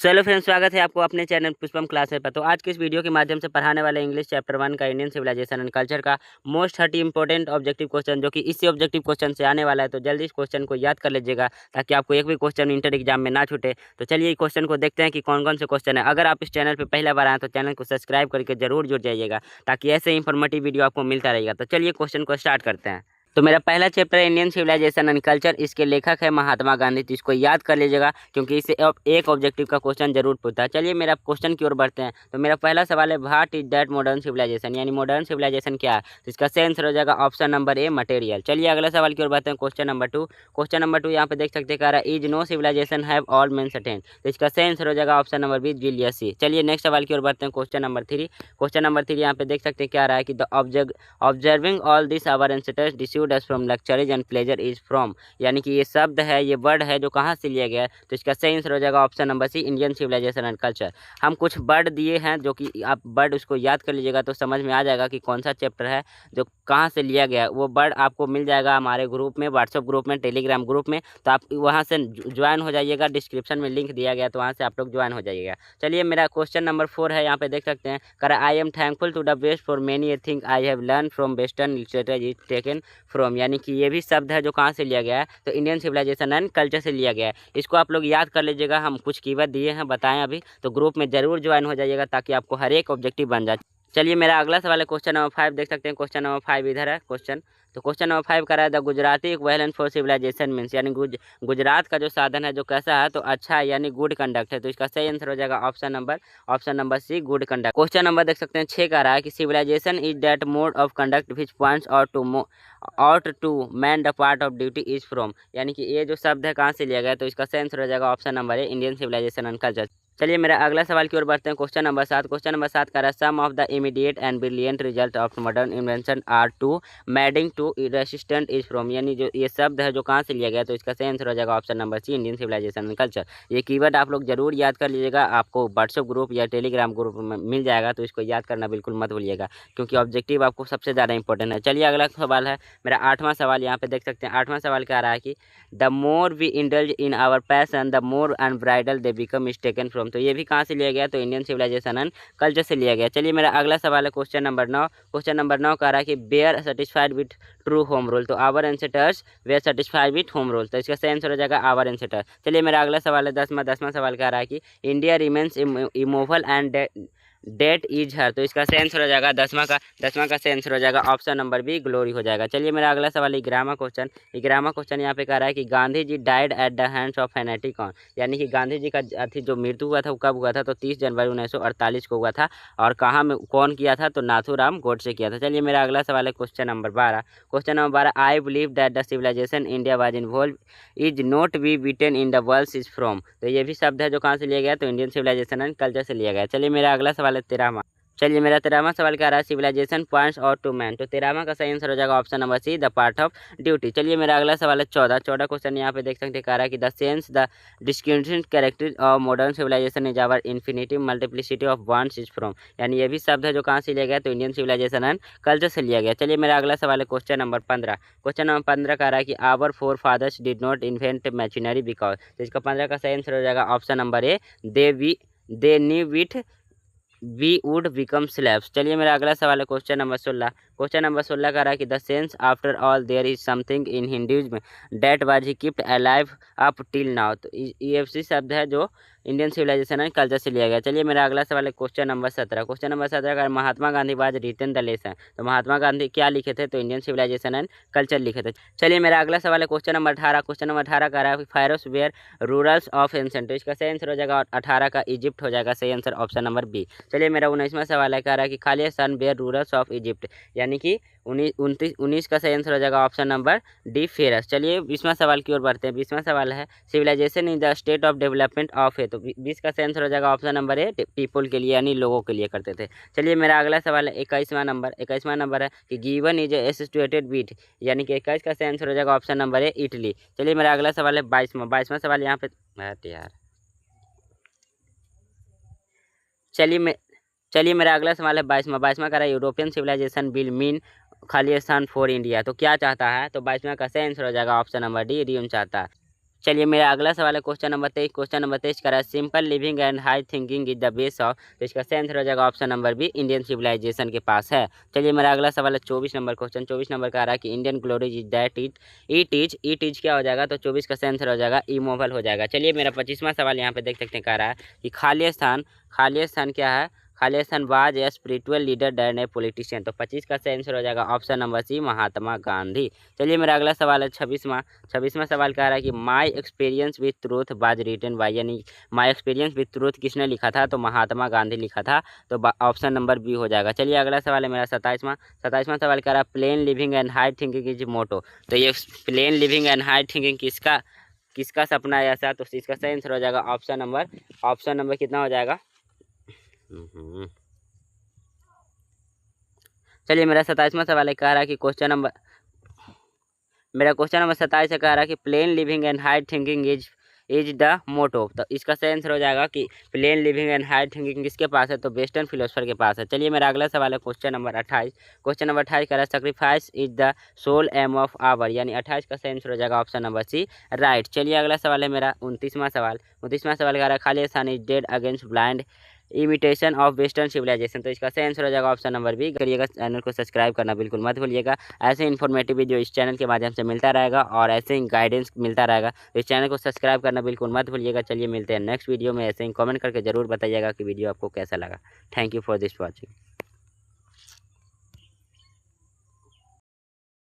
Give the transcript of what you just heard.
Hello friends, स्वागत है आपको अपने चैनल पुष्पम क्लासेस पर। तो आज के इस वीडियो के माध्यम से पढ़ाने वाले इंग्लिश चैप्टर 1 का इंडियन सिविलाइजेशन एंड कल्चर का मोस्ट 30 इंपॉर्टेंट ऑब्जेक्टिव क्वेश्चन, जो कि इसी ऑब्जेक्टिव क्वेश्चन से आने वाला है। तो जल्दी इस क्वेश्चन को याद कर लीजिएगा ताकि आपको एक भी क्वेश्चन इंटर एग्जाम में ना छूटे। तो चलिए क्वेश्चन को देखते हैं कि कौन कौन से क्वेश्चन है। अगर आप इस चैनल पर पहला बार आए तो चैनल को सब्सक्राइब करके जरूर जुड़ जाइएगा ताकि ऐसे इंफॉर्मेटिव वीडियो आपको मिलता रहेगा। तो चलिए क्वेश्चन को स्टार्ट करते हैं। तो मेरा पहला चैप्टर है इंडियन सिविलाइजेशन एंड कल्चर। इसके लेखक है महात्मा गांधी। तो इसको याद कर लीजिएगा क्योंकि इससे एक ऑब्जेक्टिव का क्वेश्चन जरूर पूछता है। चलिए मेरा क्वेश्चन की ओर बढ़ते हैं। तो मेरा पहला सवाल है, what is that modern civilization, यानी मॉडर्न सिविलाइजेशन क्या है। तो इसका सही आंसर हो जाएगा ऑप्शन नंबर ए, मटेरियल। चलिए अगला सवाल की ओर बढ़ते हैं। Question number 2। क्वेश्चन नंबर 2 यहाँ पे देख सकते हैं, कह रहा है is no civilization have all men's attend. तो इसका सही आंसर हो जाएगा option number B, Julius C. चलिए नेक्स्ट सवाल की ओर बढ़ते हैं। Question number 3। क्वेश्चन नंबर 3 यहाँ पे देख सकते हैं, क्या रहा है कि the observing all this our ancestors deceived us from luxury and pleasure is from, यानी कि ये शब्द है, ये वर्ड है जो कहाँ से लिया गया है। तो इसका सही आंसर हो जाएगा option number C, Indian civilization and culture. हम कुछ वर्ड दिए हैं जो कि आप वर्ड उसको याद कर लीजिएगा तो समझ में आ जाएगा कि कौन सा चैप्टर है जो कहाँ से लिया गया है। वो वर्ड आपको मिल जाएगा हमारे ग्रुप में, व्हाट्सएप ग्रुप में, टेलीग्राम ग्रुप में। तो आप वहाँ से ज्वाइन हो जाइएगा, डिस्क्रिप्शन में लिंक दिया गया तो वहाँ से आप लोग ज्वाइन हो जाइएगा। चलिए मेरा क्वेश्चन नंबर 4 है, यहाँ पे देख सकते हैं, करा I am thankful to the west for many a thing I have learn from western literature is taken from, यानी कि ये भी शब्द है जो कहाँ से लिया गया है, तो इंडियन सिविलाइजेशन एंड कल्चर से लिया गया है। इसको आप लोग याद कर लीजिएगा। हम कुछ कीवर्ड दिए हैं, बताएं अभी, तो ग्रुप में जरूर ज्वाइन हो जाइएगा ताकि आपको हर एक ऑब्जेक्टिव बन जाए। चलिए मेरा अगला सवाल है क्वेश्चन नंबर 5, देख सकते हैं। क्वेश्चन नंबर 5 इधर है क्वेश्चन। तो क्वेश्चन नंबर 5 कर रहा है, the Gujarati equivalent for civilization means, यानी गुजरात का जो साधन है जो कैसा है, तो अच्छा है, यानी गुड कंडक्ट है। तो इसका सही आंसर हो जाएगा option number C, good conduct. Question number देख सकते हैं 6 का रहा है कि civilization is that mode of conduct which points out to man the part of duty is from, यानी कि ये जो शब्द है कहाँ से लिया गया, तो इसका सही आंसर हो जाएगा option number A, Indian civilization and culture. चलिए मेरा अगला सवाल की ओर बढ़ते हैं। Question number 7। क्वेश्चन नंबर 7 का some of the immediate and brilliant result of modern invention are too maddening to resistant is from, यानी जो ये शब्द है जो कहाँ से लिया गया, तो इसका सही आंसर हो जाएगा option number C, Indian civilization and culture. ये कीवर्ड आप लोग जरूर याद कर लीजिएगा, आपको व्हाट्सएप ग्रुप या टेलीग्राम ग्रुप में मिल जाएगा, तो इसको याद करना बिल्कुल मत भूलिएगा क्योंकि ऑब्जेक्टिव आपको सबसे ज़्यादा इंपॉर्टेंट है। चलिए अगला सवाल है मेरा 8वां सवाल, यहाँ पे देख सकते हैं। 8वां सवाल क्या आ रहा है कि the more we indulge in our passion the more unbridled they become is taken from, तो ये भी कहाँ से लिया गया, तो इंडियन सिविलाइजेशन एंड कल्चर से लिया गया। चलिए मेरा अगला सवाल है क्वेश्चन नंबर 9। क्वेश्चन नंबर 9 कह रहा है कि were satisfied with true home rule, तो our ancestors were satisfied with home rule, तो इसका सही आंसर हो जाएगा आवर एंसेस्टर। चलिए मेरा अगला सवाल है 10वां सवाल कह रहा है कि India remains immovable and that is her, तो इसका सही आंसर हो जाएगा 10वां का सही आंसर हो जाएगा ऑप्शन नंबर बी, ग्लोरी हो जाएगा। चलिए मेरा अगला सवाल 11वां क्वेश्चन यहाँ पे कह रहा है कि Gandhi ji died at the hands of fanatic on, यानी कि गांधी जी का जो मृत्यु हुआ था वो कब हुआ था, तो 30 जनवरी 1948 को हुआ था। और कहाँ में कौन किया था, तो नाथूराम गोडसे किया था। चलिए मेरा अगला सवाल है question number 12। I believe that the civilization India was involve is not be beaten in the world is from, तो ये भी शब्द है जो कहाँ से लिया गया, तो इंडियन सिविलाइजेशन एंड कल्चर से लिया गया। चलिए मेरा अगला सवाल है 13वां सवाल क्या रहा है, civilization points out to man, तो 13वां का सही आंसर हो जाएगा option number C, the part of duty. चलिए मेरा अगला सवाल है 14 क्वेश्चन यहाँ पे देख सकते हैं, कह रहा है कि the sense the distincting character of modern civilisation is our infinity multiplicity of wants is from, यानी ये भी शब्द है जो कहाँ से लिया गया, तो इंडियन सिविलाइजेशन एंड कल्चर से लिया गया। चलिए मेरा अगला सवाल है क्वेश्चन नंबर 15 कह रहा है कि our forefathers did not invent machinery because, तो इसका 15 का सही आंसर हो जाएगा option number A, they knew with we would become slaves. चलिए मेरा अगला सवाल है क्वेश्चन नंबर 16 कह रहा है कि the sense after all there is something in Hinduism that was he kept alive up till now, तो ये शब्द है जो इंडियन सिविलाइजेशन एंड कल्चर से लिया गया। चलिए मेरा अगला सवाल है क्वेश्चन नंबर 17 का Mahatma Gandhi was written the lesson, तो महात्मा गांधी क्या लिखे थे, तो इंडियन सिविलाइजेशन एंड कल्चर लिखे थे। चलिए मेरा अगला सवाल है क्वेश्चन नंबर 18 कह रहा है फायरोस वेयर रूरल्स ऑफ एंसेंट, तो इसका सही आंसर हो जाएगा 18 का इजिप्ट हो जाएगा, सही आंसर ऑप्शन नंबर बी। चलिए मेरा 19वां सवाल है, कह रहा है कि खालिद सन वेयर रूरल्स ऑफ इजिप्ट, यानी कि 19 का सही आंसर हो जाएगा ऑप्शन नंबर डी, फेरस। चलिए 20वां सवाल की ओर बढ़ते हैं। 20वां सवाल है civilization in the state of development of है, तो 20 का सही आंसर हो जाएगा ऑप्शन नंबर ए, पीपल के लिए यानी लोगों के लिए करते थे। चलिए मेरा अगला सवाल है 21वां नंबर है कि गिवन इज एसोसिएटेड विथ, यानी कि 21 का सही आंसर हो जाएगा ऑप्शन नंबर ए, इटली। चलिए मेरा अगला सवाल है 22वां सवाल यहाँ पे यार चलिए मेरा अगला सवाल है 22वां का रहा है European civilization will mean Khalistan for India, तो क्या चाहता है, तो 22वां का सही आंसर हो जाएगा ऑप्शन नंबर डी, रियून चाहता है। चलिए मेरा अगला सवाल है क्वेश्चन नंबर 23। क्वेश्चन नंबर 23 कह रहा है simple living and high thinking is the base of, तो इसका सही आंसर हो जाएगा option number B, Indian civilization के पास है। चलिए मेरा अगला सवाल है 24 नंबर क्वेश्चन। 24 नंबर कह रहा है कि Indian glories is that it is क्या हो जाएगा, तो 24 का सही आंसर हो जाएगा इमोवल हो जाएगा। चलिए मेरा 25वां सवाल यहाँ पे देख सकते हैं, कह रहा है कि खालिस्तान क्या है, Khalistan was a spiritual leader than a politician, तो 25 का सही आंसर हो जाएगा option number C, Mahatma Gandhi. चलिए मेरा अगला सवाल है 26वां सवाल कह रहा है कि my experience with truth was written by, यानी माई एक्सपीरियंस विथ ट्रूथ किसने लिखा था, तो महात्मा गांधी लिखा था, तो ऑप्शन नंबर बी हो जाएगा। चलिए अगला सवाल है मेरा 27वां सवाल कह रहा है plain living and high thinking is motto, तो ये plain living and high thinking किसका सपना है ऐसा, तो इसका सही आंसर हो जाएगा ऑप्शन नंबर कितना हो जाएगा। चलिए मेरा 27वां सवाल है, कह रहा है कि क्वेश्चन नंबर 27 है, कह रहा है कि plain living and high thinking is the motto, तो इसका सही आंसर हो जाएगा कि plain living and high thinking किसके पास है, तो वेस्टर्न फिलोसफर के पास है। चलिए मेरा अगला सवाल है क्वेश्चन नंबर 28। क्वेश्चन नंबर 28 कह रहा है sacrifice is the sole aim of our, यानी 28 का सही आंसर हो जाएगा ऑप्शन नंबर सी, राइट। चलिए अगला सवाल है मेरा 29वां सवाल कह रहा है Khalistan is dead against blind imitation of western civilization, तो इसका सही आंसर हो जाएगा ऑप्शन नंबर बी। करिएगा, चैनल को सब्सक्राइब करना बिल्कुल मत भूलिएगा। ऐसे इन्फॉर्मेटिव वीडियो इस चैनल के माध्यम से मिलता रहेगा और ऐसे ही गाइडेंस मिलता रहेगा, तो इस चैनल को सब्सक्राइब करना बिल्कुल मत भूलिएगा। चलिए मिलते हैं नेक्स्ट वीडियो में, ऐसे ही कमेंट करके जरूर बताइएगा कि वीडियो आपको कैसा लगा। Thank you for this watching.